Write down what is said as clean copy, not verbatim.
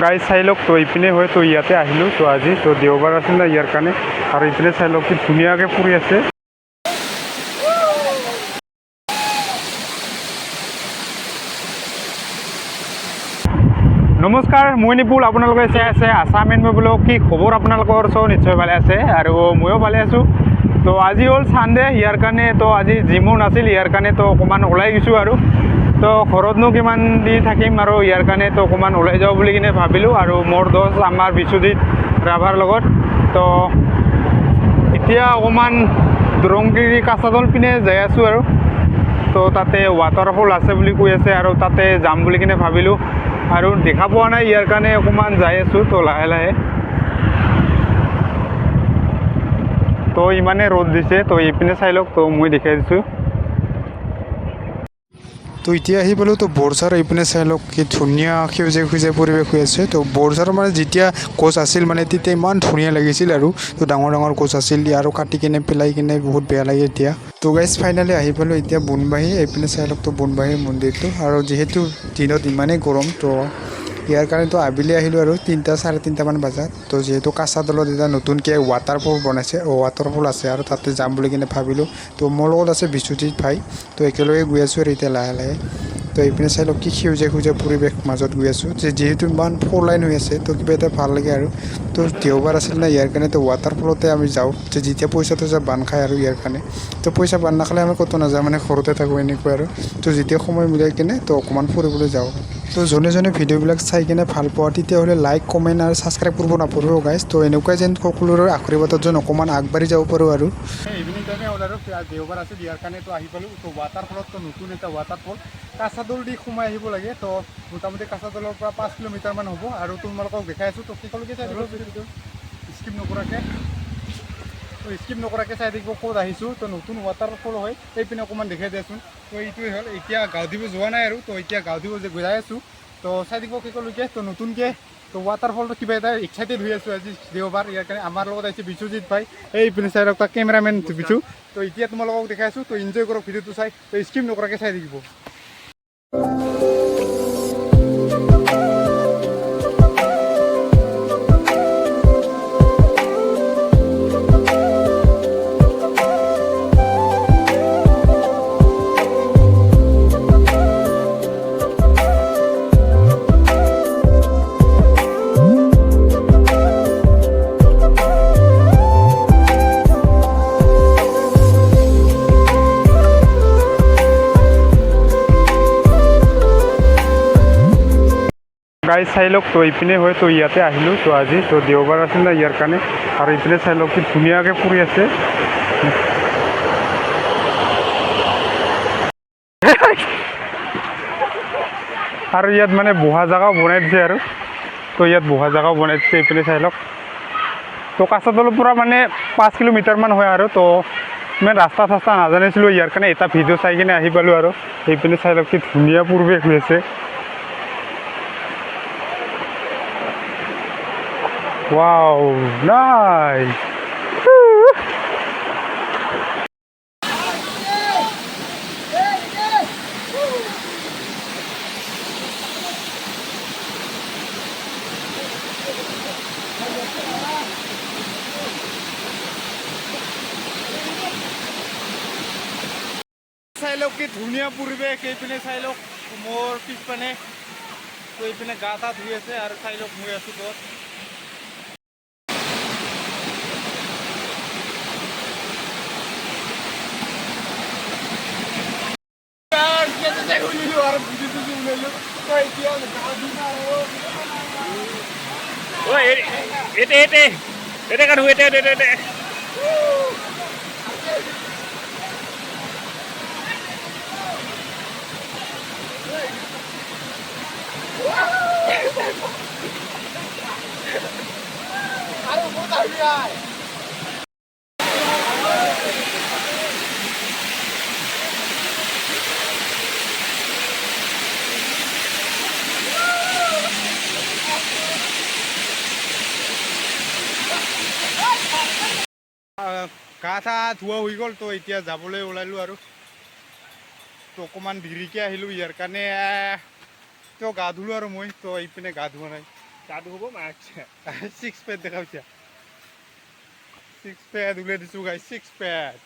Guys চাই লওক তো ইপিনে হয় তো ইয়াতে আহিলোঁ তো আজি তো দেওবাৰ আছিল না ইয়াৰ কাৰণে আৰু ইপিনে চাই লওক কি ধুনীয়াকৈ ফুৰি আছে। নমস্কাৰ, মই নিপুল, আপোনালোকে চাই আছে আছাম এণ্ড মই বোলো কি খবৰ আপোনালোকৰ চব নিশ্চয় ভালে আছে আৰু ময়ো ভালে আছোঁ। তো আজি হ'ল ছানডে, ইয়াৰ কাৰণে তো আজি জিমো নাছিল, ইয়াৰ কাৰণে তো অকণমান ওলাই গৈছোঁ আৰু তো ঘৰতনো কিমান দি থাকিম আৰু ইয়াৰ কাৰণে তো অকণমান ওলাই যাওঁ বুলি কিনে ভাবিলোঁ আৰু মোৰ দোষ আমাৰ বিশ্বজিৎ ৰাভাৰ লগত। তো এতিয়া অকণমান দৰংগিৰি কাছাদল পিনে যাই আছোঁ আৰু তো তাতে ৱাটাৰফল আছে বুলি কৈ আছে আৰু তাতে যাম বুলি কিনে ভাবিলোঁ আৰু দেখা পোৱা নাই, ইয়াৰ কাৰণে অকণমান যাই আছোঁ তো লাহে লাহে। তো ইমানে ৰ'দ দিছে তো এইপিনে চাই লওক, তো মই দেখাই দিছোঁ। তো এতিয়া আহি পালোঁ তো বৰঝাৰ এইপিনে চাই লওক কি ধুনীয়া সেউজীয়া সেউজীয়া পৰিৱেশ হৈ আছে। তো বৰঝাৰ মানে যেতিয়া গছ আছিল মানে তেতিয়া ইমান ধুনীয়া লাগিছিল আৰু তো ডাঙৰ ডাঙৰ গছ আছিল আৰু কাটি কিনে পেলাই কিনে বহুত বেয়া লাগে এতিয়া। তো গাইজ ফাইনেলি আহি পালোঁ এতিয়া বুনবাহী, এইপিনে চাই লওক তো বুনবাহী মন্দিৰটো। আৰু যিহেতু দিনত ইমানেই গৰম তো ইয়াৰ কাৰণেতো আবেলি আহিলোঁ আৰু 3টা 3:30 মান বজাত। তো যিহেতু কাছাদলত এতিয়া নতুনকৈ ৱাটাৰফল বনাইছে, ৱাটাৰফল আছে আৰু তাতে যাম বুলি কিনে ভাবিলোঁ। তো মোৰ লগত আছে বিশ্বজিৎ ভাই, তো একেলগে গৈ আছোঁ আৰু এতিয়া লাহে লাহে। তো এইপিনে চাই লওক কি সেউজীয়া সেউজীয়া পৰিৱেশ মাজত গৈ আছোঁ, যিহেতু ইমান 4 লাইন হৈ আছে তো কিবা এটা ভাল লাগে আৰু। তো দেওবাৰ আছিল না ইয়াৰ কাৰণে তো ৱাটাৰফলতে আমি যাওঁ, যেতিয়া পইচাটো যে বান্ধ খায় আৰু ইয়াৰ কাৰণে। তো পইচা বান্ধ নাখালে আমি ক'তো নাযাওঁ, মানে ঘৰতে থাকোঁ এনেকুৱা আৰু। তো যেতিয়া সময় মিলাই কিনে তো অকণমান ফুৰিবলৈ যাওঁ। তো যোনে যোনে ভিডিঅ'বিলাক চাই কিনে ভাল পোৱা তেতিয়াহ'লে লাইক কমেণ্ট আৰু ছাবস্ক্ৰাইব কৰিব নাপাহৰিব গাইজ। তো এনেকুৱাই যেন সকলোৰে আশীৰ্বাদত যেন অকণমান আগবাঢ়ি যাব পাৰোঁ আৰু। ইভিনিং টাইমে হ'ল আৰু দেওবাৰ আছিল, ইয়াৰ কাৰণে তো আহি পালোঁ। তো ৱাটাৰফলত তো নতুন এটা ৱাটাৰফল কাছাদল দি সোমাই আহিব লাগে। তো মোটামুটি কাছাদলৰ পৰা 5 কিলোমিটাৰমান হ'ব আৰু তোমালোকক দেখাই আছোঁ। তো সকলোকে চাই দিব স্কিপ নকৰাকৈ, তো স্কিপ নকৰাকৈ চাই থাকিব ক'ত আহিছোঁ। তো নতুন ৱাটাৰফল হয়, সেইপিনে অকণমান দেখাই দিয়াচোন। তো এইটোৱে হ'ল, এতিয়া গাঁও দিব যোৱা নাই আৰু তো এতিয়া গাঁও দিব যে যাই আছোঁ। তো চাই থাকিব সকলোকে। তো নতুনকৈ তো ৱাটাৰফলটো কিবা এটা এক্সাইটেড হৈ আছোঁ আজি দেওবাৰ, ইয়াৰ কাৰণে আমাৰ লগত আহিছে বিশ্বজিৎ ভাই, এইপিনে চাই লওক তাক কেমেৰামেন বিচু। তো এতিয়া তোমালোকক দেখাই আছোঁ, তো এনজয় কৰক ভিডিঅ'টো চাই, তো স্কিপ নকৰাকৈ চাই থাকিব। গাইজ চাই লওক তো ইপিনে হয় তো ইয়াতে আহিলোঁ তো আজি তো দেওবাৰ আছিল না ইয়াৰ কাৰণে আৰু ইপিনে চাই লওক কি ধুনীয়াকৈ ফুৰি আছে। আৰু ইয়াত মানে বহা জেগাও বনাই দিছে আৰু তো ইয়াত বহা জেগাও বনাই দিছে। এইপিনে চাই লওক তো কাছাদলৰ পৰা মানে 5 কিলোমিটাৰমান হয় আৰু তো ইমান ৰাস্তা চাস্তা নাজানিছিলোঁ, ইয়াৰ কাৰণে এটা ভিডিঅ' চাই কিনে আহি পালোঁ আৰু। এইপিনে চাই লওক কি ধুনীয়া পৰিৱেশ হৈ আছে। Wow, nice. চাই লওক কি ধুনীয়া পৰিৱেশ, এইপিনে চাই লওক মোৰ পিছপিনে তো এইপিনে গা তা ধুই আছে আৰু চাই লওক মই আছোঁ তত। এটা কাৰণ এটা গা চা ধোৱা হৈ গ'ল। তো এতিয়া যাবলৈ ওলালোঁ আৰু তো অকণমান দেৰিকৈ আহিলোঁ, ইয়াৰ কাৰণে তো গা ধুলোঁ আৰু মই তো এইপিনে গা ধোৱা নাই। চাটো হ'ব মাছে ছিক্স পেড দেখা পাইছা ছিক্স পেড উলিয়াই দিছোঁ গাই ছিক্স পেড